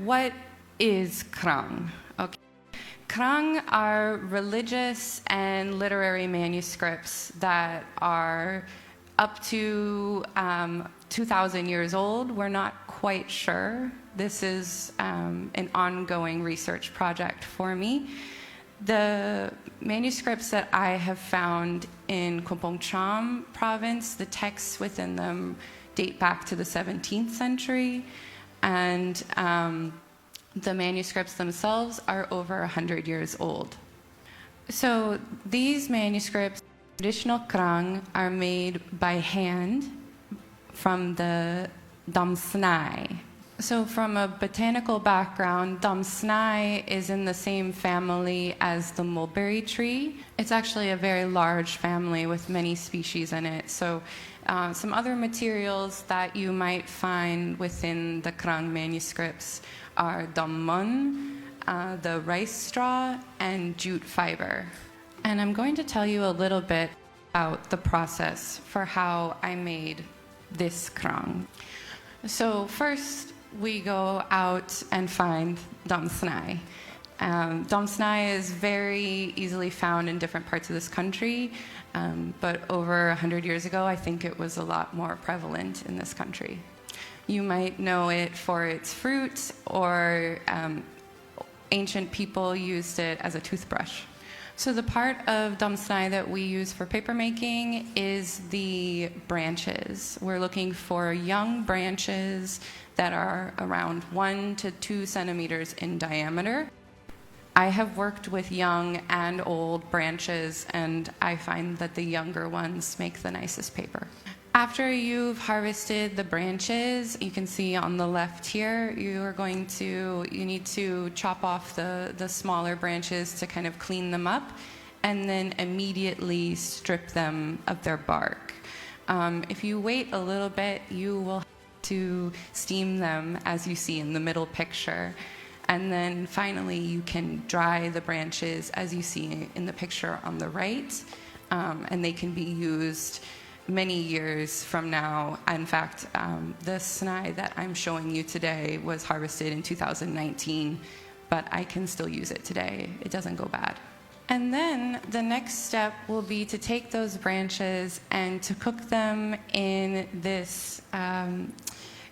what is Kraing? Okay. Kraing are religious and literary manuscripts that are up to 2,000 years old. We're not quite sure. This is an ongoing research project for me. The manuscripts that I have found in Kampong Cham province, the texts within them date back to the 17th century, and the manuscripts themselves are over 100 years old. So these manuscripts, traditional Kraing, are made by hand from the damsnai. So from a botanical background, damsnai is in the same family as the mulberry tree. It's actually a very large family with many species in it. So some other materials that you might find within the Kraing manuscripts are dammon, the rice straw, and jute fiber. And I'm going to tell you a little bit about the process for how I made this Kraing. So first, we go out and find damsnai. Damsnai is very easily found in different parts of this country, but over 100 years ago, I think it was a lot more prevalent in this country. You might know it for its fruit, or ancient people used it as a toothbrush. So the part of damsnai that we use for papermaking is the branches. We're looking for young branches that are around 1 to 2 centimeters in diameter. I have worked with young and old branches, and I find that the younger ones make the nicest paper. After you've harvested the branches, you can see on the left here, you need to chop off the smaller branches to kind of clean them up, and then immediately strip them of their bark. If you wait a little bit, you will have to steam them, as you see in the middle picture. And then finally, you can dry the branches, as you see in the picture on the right, and they can be used many years from now. In fact, the snai that I'm showing you today was harvested in 2019, but I can still use it today. It doesn't go bad. And then the next step will be to take those branches and to cook them in this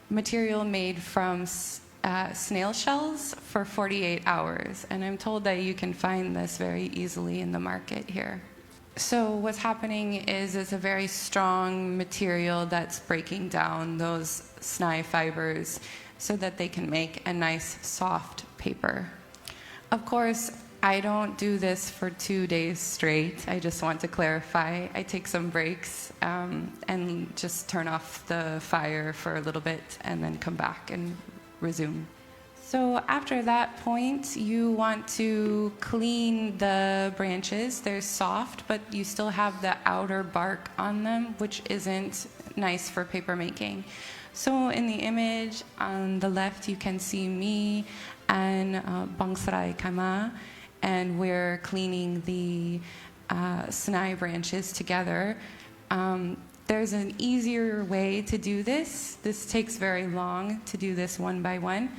material made from snail shells for 48 hours. And I'm told that you can find this very easily in the market here. So what's happening is it's a very strong material that's breaking down those snai fibers so that they can make a nice soft paper. Of course, I don't do this for 2 days straight. I just want to clarify. I take some breaks and just turn off the fire for a little bit and then come back and resume. So after that point, you want to clean the branches. They're soft, but you still have the outer bark on them, which isn't nice for paper making. So in the image on the left, you can see me and Bangsrai Kama, and we're cleaning the snai branches together. There's an easier way to do this. This takes very long to do this one by one.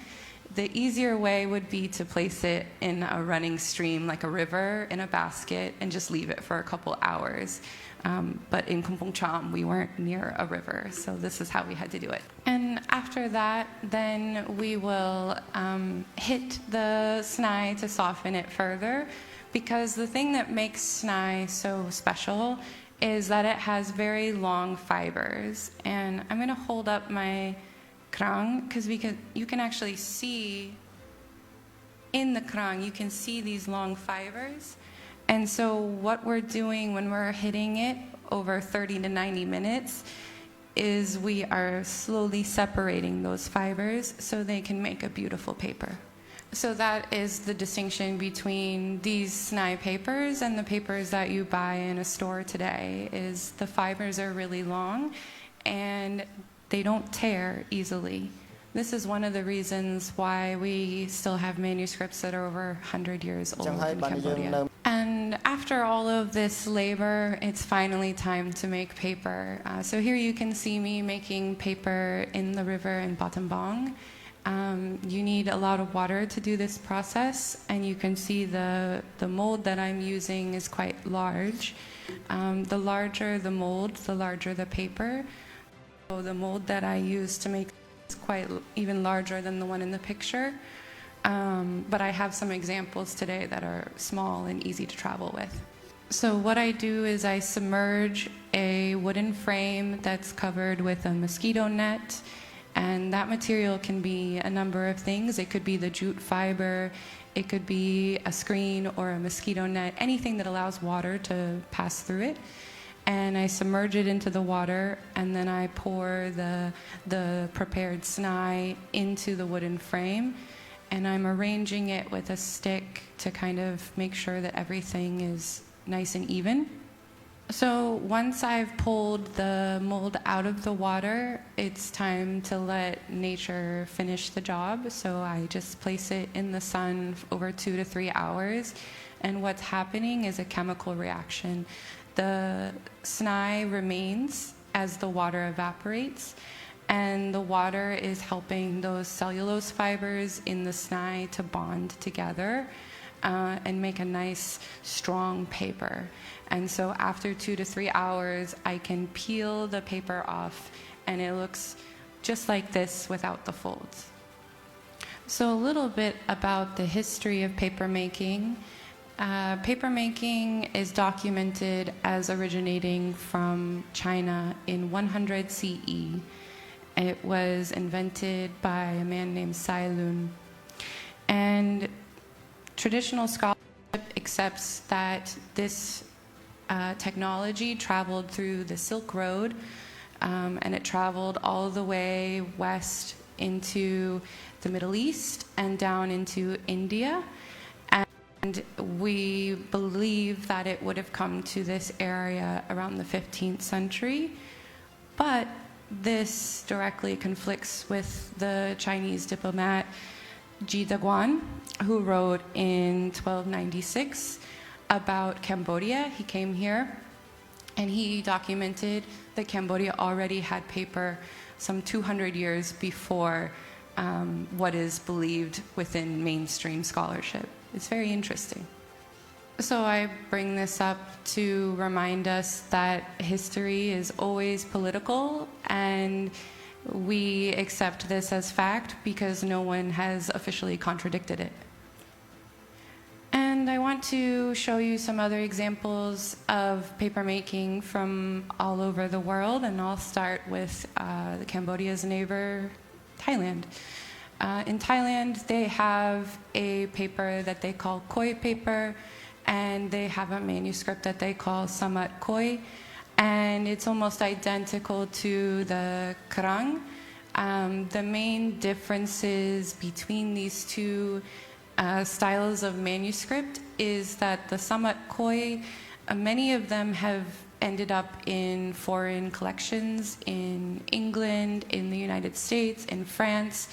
The easier way would be to place it in a running stream, like a river, in a basket, and just leave it for a couple hours. But in Kampong Cham, we weren't near a river, so this is how we had to do it. And after that, then we will hit the snai to soften it further, because the thing that makes snai so special is that it has very long fibers. And I'm going to hold up my Kraing, because you can actually see in the Kraing, you can see these long fibers. And so what we're doing when we're hitting it over 30 to 90 minutes is we are slowly separating those fibers so they can make a beautiful paper. So that is the distinction between these snai papers and the papers that you buy in a store today, is the fibers are really long and they don't tear easily. This is one of the reasons why we still have manuscripts that are over 100 years old in Cambodia. And after all of this labor, it's finally time to make paper. So here you can see me making paper in the river in Battambang. You need a lot of water to do this process, and you can see the mold that I'm using is quite large. The larger the mold, the larger the paper. So the mold that I use to make is quite even larger than the one in the picture. But I have some examples today that are small and easy to travel with. So what I do is I submerge a wooden frame that's covered with a mosquito net, and that material can be a number of things. It could be the jute fiber, it could be a screen or a mosquito net, anything that allows water to pass through it. And I submerge it into the water, and then I pour the prepared snai into the wooden frame, and I'm arranging it with a stick to kind of make sure that everything is nice and even. So once I've pulled the mold out of the water, it's time to let nature finish the job. So I just place it in the sun over 2 to 3 hours. And what's happening is a chemical reaction. The snai remains as the water evaporates, and the water is helping those cellulose fibers in the snai to bond together and make a nice, strong paper. And so after 2 to 3 hours, I can peel the paper off, and it looks just like this without the folds. So a little bit about the history of papermaking. Papermaking is documented as originating from China in 100 CE. It was invented by a man named Sai Lun. And traditional scholarship accepts that this technology traveled through the Silk Road, and it traveled all the way west into the Middle East and down into India. And we believe that it would have come to this area around the 15th century. But this directly conflicts with the Chinese diplomat Ji Daguan, who wrote in 1296 about Cambodia. He came here and he documented that Cambodia already had paper some 200 years before what is believed within mainstream scholarship. It's very interesting. So I bring this up to remind us that history is always political, and we accept this as fact because no one has officially contradicted it. And I want to show you some other examples of papermaking from all over the world, and I'll start with Cambodia's neighbor, Thailand. In Thailand, they have a paper that they call khoi paper, and they have a manuscript that they call samat khoi, and it's almost identical to the Kraing. The main differences between these two styles of manuscript is that the samat khoi, many of them have ended up in foreign collections in England, in the United States, in France,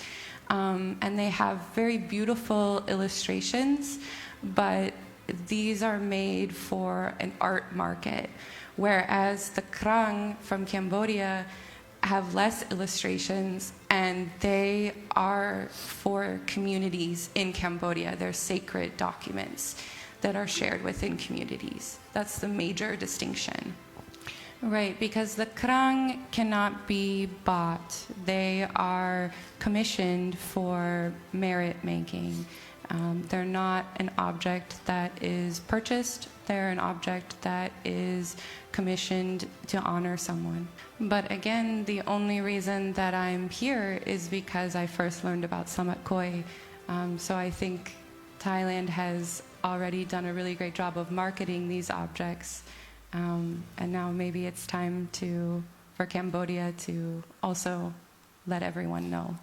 and they have very beautiful illustrations, but these are made for an art market, whereas the Kraing from Cambodia have less illustrations, and they are for communities in Cambodia. They're sacred documents that are shared within communities. That's the major distinction. Right, because the Kraing cannot be bought. They are commissioned for merit making. They're not an object that is purchased. They're an object that is commissioned to honor someone. But again, the only reason that I'm here is because I first learned about samat khoi. So I think Thailand has already done a really great job of marketing these objects. And now maybe it's time for Cambodia to also let everyone know.